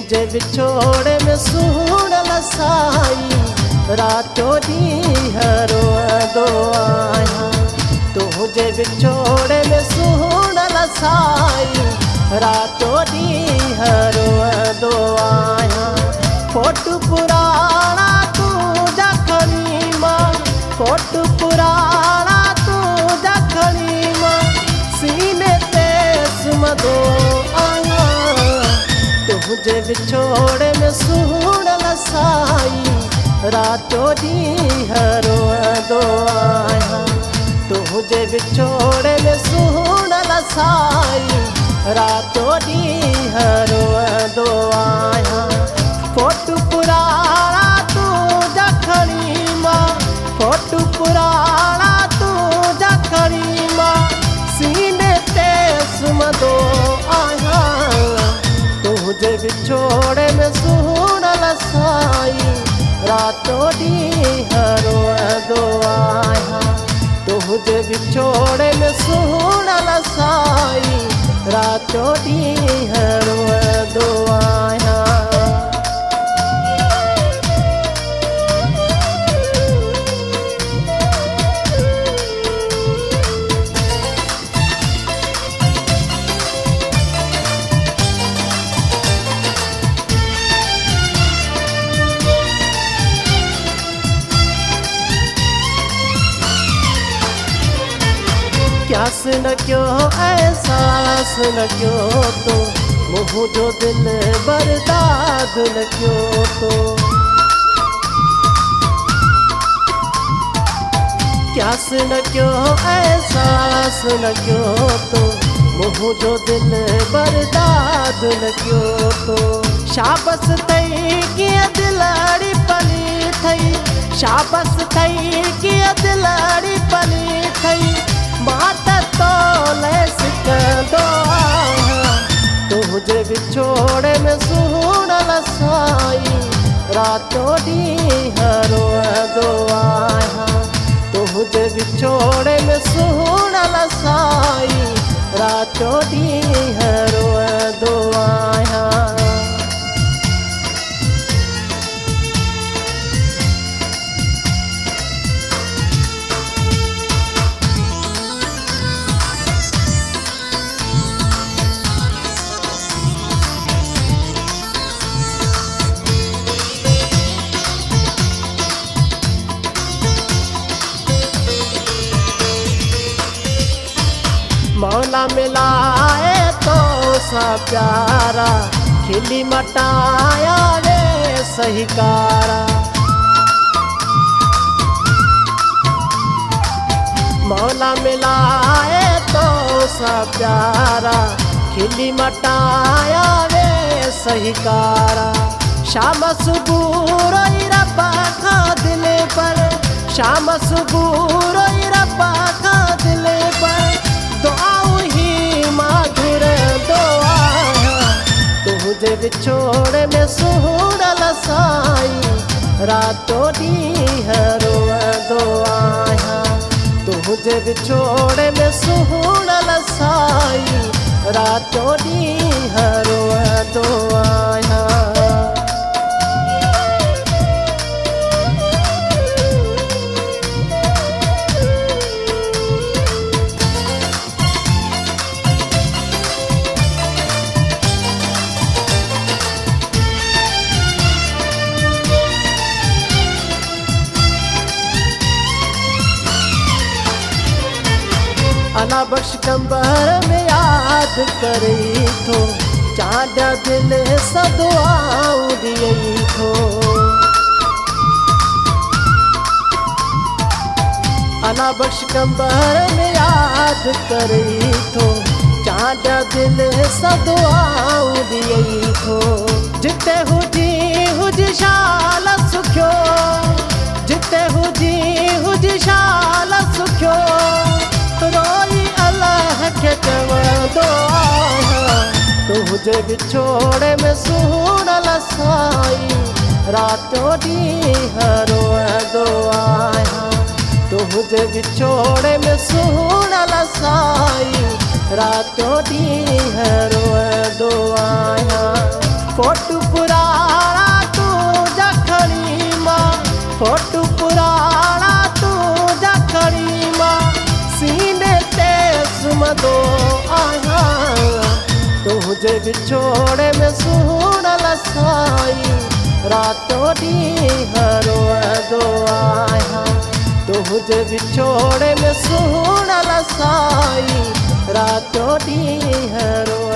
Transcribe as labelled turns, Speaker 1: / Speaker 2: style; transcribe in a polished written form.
Speaker 1: तुझे विछोड़े में सुणल साई रातो ॾींहुं रोअंदो आहियां। तुझे विछोड़े में सुणल साई रातो ॾींहुं रोअंदो आहियां। फोटू पुराणा तुंहिंजा खणी मां, फोटू पुराणा तुंहिंजा खणी मां सीने ते सुम्हंदो आहियां। तुझे विछोड़े में सुणल साई रातो ॾींहुं रोअंदो आहियां। तुझे विछोड़े में सुणल साई रातो ॾींहुं रोअंदो आहियां। फोटू पुराणा तुंहिंजा खणी मां, फोटू पुराणा तुंहिंजा खणी मां सीने ते सुम्हंदो आहियां। तुझे विछोड़े में सुणल साई रातो ॾींहुं रोअंदो आहियां। तुझे विछोड़े में सुणल साई रातो ॾींहुं रोअंदो आहियां। क्यास न क्यों एहसास न क्यों तो मुझो दिल बर्बाद न क्यों तो। क्यास न क्यों एहसास न क्यों तो मुझो दिल बर्बाद न क्यों तो। शाबस थई कीअं दिलड़ी पली थई, शाबस थई कीअं दिलड़ी पली थई मां त तोले सिकंदो आहियां। तुझे विछोड़े में सुणल साई रातो ॾींहुं रोअंदो आहियां। तुझे विछोड़े में सुणल साई रातो ॾींहुं रोअंदो आहियां। मौला मिलाए तो सा प्यारा खिली मटाया रे सहीकारा। मौला मिलाए तो सा प्यारा खिली मटाया रे सहीकारा। शाम सुबह रोई रब्बा का दिल पर, शाम सुबह रोई रब्बा का दिल पर दुआऊं ही माधुर दुआ। तुझे विछोड़े में सुणल साई रातो ॾींहुं रोअंदो आहियां। तुझे विछोड़े में सुणल साई रातो ॾींहुं रोअंदो आहियां। अला बख्श कंबर में याद करी थो चांदा दिल सदुआऊं ॾियई थो। अला बख्श कंबर में याद करी थो चांदा दिल सदुआऊं ॾियई थो। जिते हुजी शाल सुखियो, जिते हुजी शाल सुखियो रोई अल्लाह के चवंदो आहियां। तुझे विछोड़े में सुणल साई रातो ॾींहुं रोअंदो आहियां। तुझे विछोड़े में सुणल साई रातो ॾींहुं रोअंदो आहियां। फोटू पुराणा तू जखणी मां फोटू पुराणा तू जखणी मां सीने ते सुम्हंदो आहियां तुंहिंजे विछोड़े में सुहिणल साईं रातो ॾींहुं रोअंदो आहियां तुंहिंजे विछोड़े में सुहिणल साईं रातो ॾींहुं